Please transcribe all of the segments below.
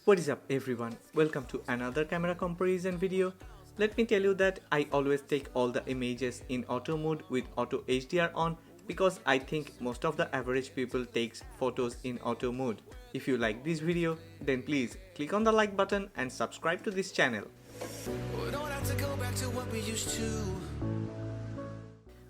What is up everyone, welcome to another camera comparison video. Let me tell you that I always take all the images in auto mode with auto HDR on because I think most of the average people takes photos in auto mode. If you like this video, then please click on the like button and subscribe to this channel.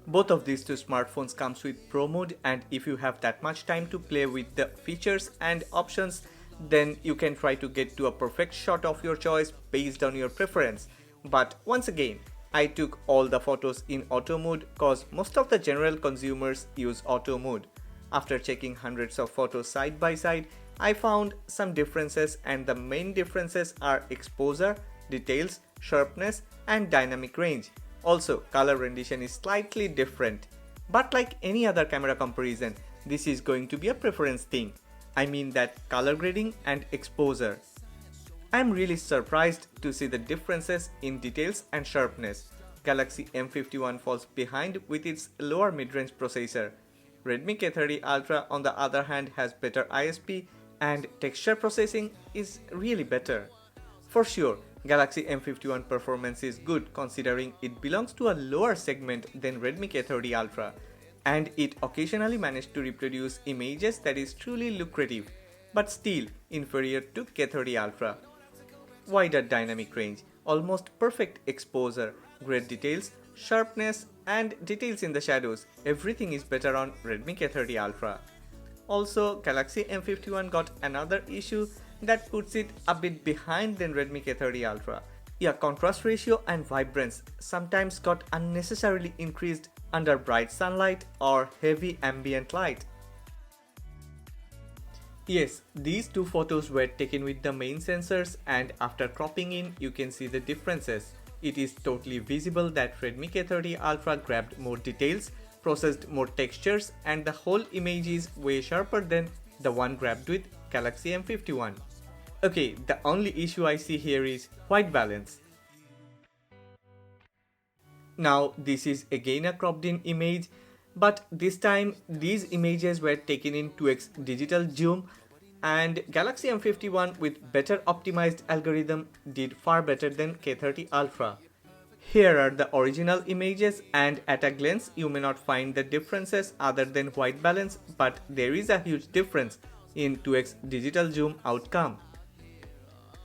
Both of these two smartphones comes with Pro mode, and if you have that much time to play with the features and options, then you can try to get to a perfect shot of your choice based on your preference. But once again, I took all the photos in auto mode cause most of the general consumers use auto mode. After checking hundreds of photos side by side, I found some differences, and the main differences are exposure, details, sharpness and dynamic range. Also, color rendition is slightly different. But like any other camera comparison, this is going to be a preference thing. I mean that color grading and exposure. I am really surprised to see the differences in details and sharpness. Galaxy M51 falls behind with its lower mid-range processor. Redmi K30 Ultra on the other hand has better ISP and texture processing is really better. For sure, Galaxy M51 performance is good considering it belongs to a lower segment than Redmi K30 Ultra, and it occasionally managed to reproduce images that is truly lucrative, but still inferior to K30 Ultra. Wider dynamic range, almost perfect exposure, great details, sharpness and details in the shadows, everything is better on Redmi K30 Ultra. Also, Galaxy M51 got another issue that puts it a bit behind than Redmi K30 Ultra. Yeah, contrast ratio and vibrance sometimes got unnecessarily increased under bright sunlight or heavy ambient light. Yes, these two photos were taken with the main sensors, and after cropping in you can see the differences. It is totally visible that Redmi K30 Ultra grabbed more details, processed more textures, and the whole image is way sharper than the one grabbed with Galaxy M51. Okay, the only issue I see here is white balance. Now this is again a cropped in image, but this time these images were taken in 2x digital zoom, and Galaxy M51 with better optimized algorithm did far better than K30 Ultra. Here are the original images, and at a glance you may not find the differences other than white balance, but there is a huge difference in 2x digital zoom outcome.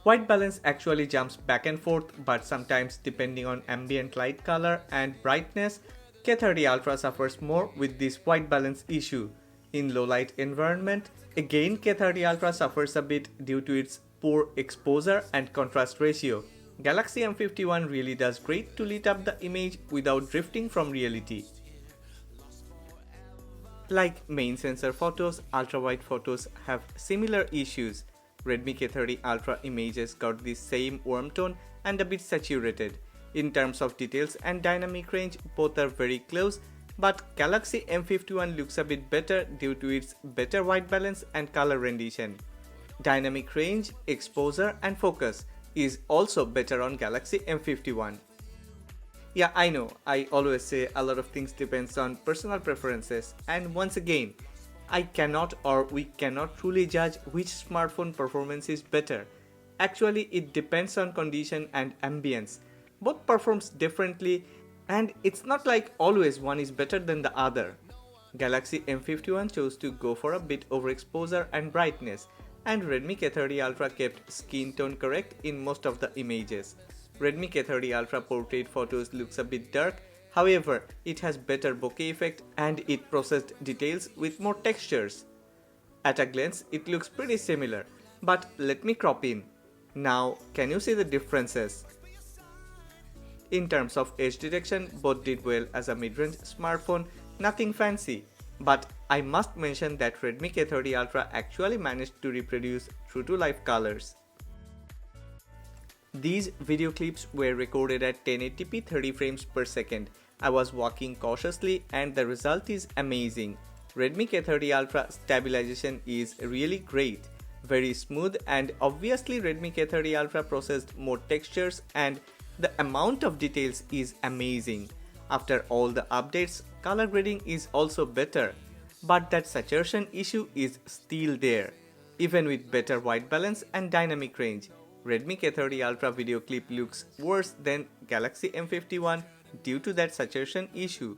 White balance actually jumps back and forth, but sometimes depending on ambient light color and brightness, K30 Ultra suffers more with this white balance issue. In low light environment, again K30 Ultra suffers a bit due to its poor exposure and contrast ratio. Galaxy M51 really does great to lit up the image without drifting from reality. Like main sensor photos, ultra-wide photos have similar issues. Redmi K30 Ultra images got the same warm tone and a bit saturated. In terms of details and dynamic range, both are very close, but Galaxy M51 looks a bit better due to its better white balance and color rendition. Dynamic range, exposure and focus is also better on Galaxy M51. Yeah, I know, I always say a lot of things depends on personal preferences, and once again, I cannot or we cannot truly judge which smartphone performance is better. Actually, it depends on condition and ambience. Both performs differently, and it's not like always one is better than the other. Galaxy M51 chose to go for a bit overexposure and brightness, and Redmi K30 Ultra kept skin tone correct in most of the images. Redmi K30 Ultra portrait photos looks a bit dark. However, it has better bokeh effect and it processed details with more textures. At a glance, it looks pretty similar, but let me crop in. Now, can you see the differences? In terms of edge detection, both did well as a mid-range smartphone, nothing fancy. But I must mention that Redmi K30 Ultra actually managed to reproduce true-to-life colors. These video clips were recorded at 1080p 30 frames per second. I was walking cautiously and the result is amazing. Redmi K30 Ultra stabilization is really great, very smooth, and obviously Redmi K30 Ultra processed more textures and the amount of details is amazing. After all the updates, color grading is also better, but that saturation issue is still there. Even with better white balance and dynamic range, Redmi K30 Ultra video clip looks worse than Galaxy M51 due to that saturation issue.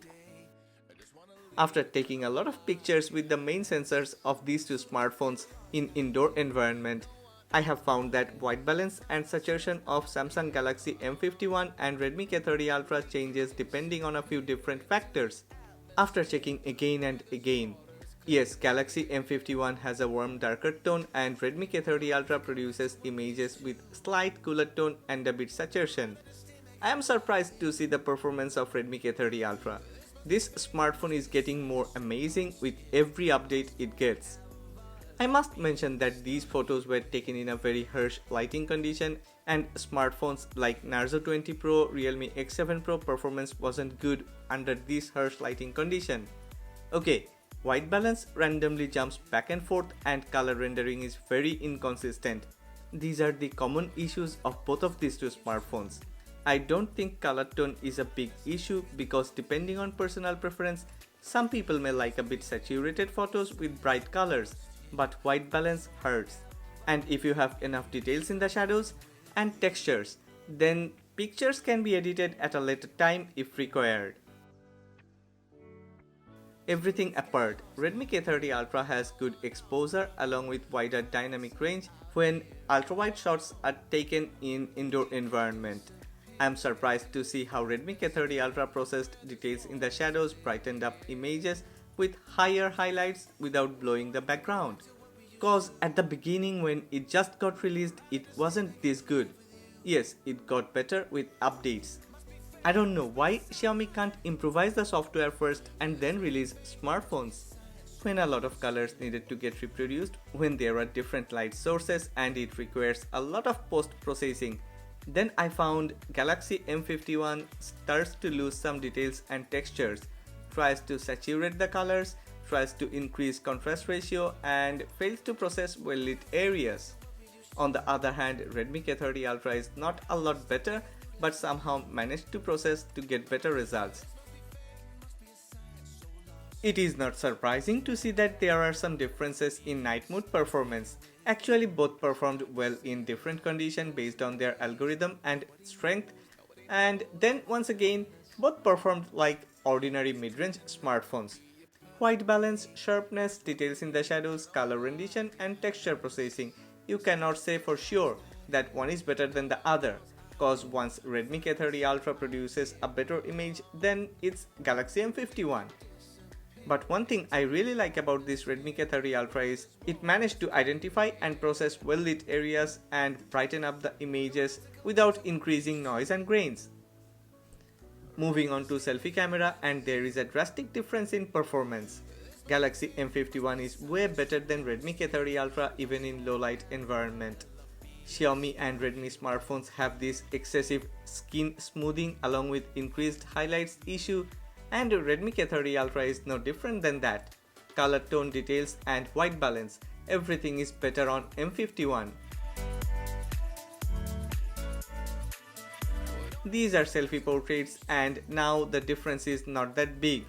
After taking a lot of pictures with the main sensors of these two smartphones in indoor environment, I have found that white balance and saturation of Samsung Galaxy M51 and Redmi K30 Ultra changes depending on a few different factors. After checking again and again, yes, Galaxy M51 has a warm darker tone and Redmi K30 Ultra produces images with slight cooler tone and a bit saturation. I am surprised to see the performance of Redmi K30 Ultra. This smartphone is getting more amazing with every update it gets. I must mention that these photos were taken in a very harsh lighting condition and smartphones like Narzo 20 Pro, Realme X7 Pro performance wasn't good under this harsh lighting condition. Okay, white balance randomly jumps back and forth and color rendering is very inconsistent. These are the common issues of both of these two smartphones. I don't think color tone is a big issue because depending on personal preference, some people may like a bit saturated photos with bright colors, but white balance hurts. And if you have enough details in the shadows and textures, then pictures can be edited at a later time if required. Everything apart, Redmi K30 Ultra has good exposure along with wider dynamic range when ultra-wide shots are taken in indoor environment. I am surprised to see how Redmi K30 Ultra processed details in the shadows, brightened up images with higher highlights without blowing the background. Cause at the beginning when it just got released, it wasn't this good. Yes, it got better with updates. I don't know why Xiaomi can't improvise the software first and then release smartphones. When a lot of colors needed to get reproduced, when there are different light sources and it requires a lot of post-processing, then I found Galaxy M51 starts to lose some details and textures, tries to saturate the colors, tries to increase contrast ratio and fails to process well-lit areas. On the other hand, Redmi K30 Ultra is not a lot better but somehow managed to process to get better results. It is not surprising to see that there are some differences in night mode performance. Actually, both performed well in different conditions based on their algorithm and strength, and then once again, both performed like ordinary mid-range smartphones. White balance, sharpness, details in the shadows, color rendition and texture processing. You cannot say for sure that one is better than the other, cause once Redmi K30 Ultra produces a better image, then it's Galaxy M51. But one thing I really like about this Redmi K30 Ultra is it managed to identify and process well-lit areas and brighten up the images without increasing noise and grains. Moving on to selfie camera, and there is a drastic difference in performance. Galaxy M51 is way better than Redmi K30 Ultra even in low light environment. Xiaomi and Redmi smartphones have this excessive skin smoothing along with increased highlights issue, and Redmi K30 Ultra is no different than that. Color tone, details and white balance, everything is better on M51. These are selfie portraits and now the difference is not that big.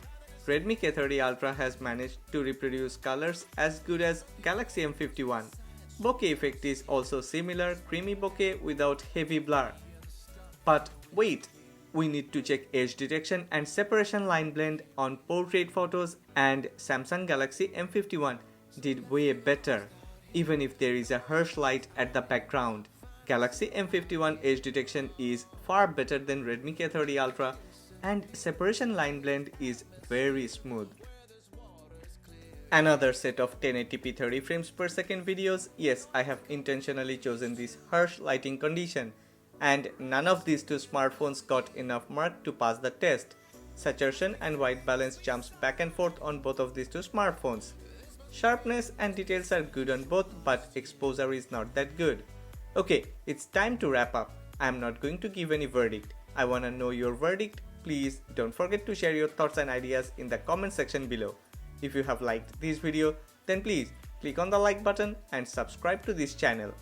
Redmi K30 Ultra has managed to reproduce colors as good as Galaxy M51. Bokeh effect is also similar, creamy bokeh without heavy blur. But wait, we need to check edge detection and separation line blend on portrait photos, and Samsung Galaxy M51 did way better, even if there is a harsh light at the background. Galaxy M51 edge detection is far better than Redmi K30 Ultra and separation line blend is very smooth. Another set of 1080p 30 frames per second videos. Yes, I have intentionally chosen this harsh lighting condition, and none of these two smartphones got enough mark to pass the test. Saturation and white balance jumps back and forth on both of these two smartphones. Sharpness and details are good on both, but exposure is not that good. Okay, it's time to wrap up. I am not going to give any verdict. I wanna know your verdict. Please don't forget to share your thoughts and ideas in the comment section below. If you have liked this video, then please click on the like button and subscribe to this channel.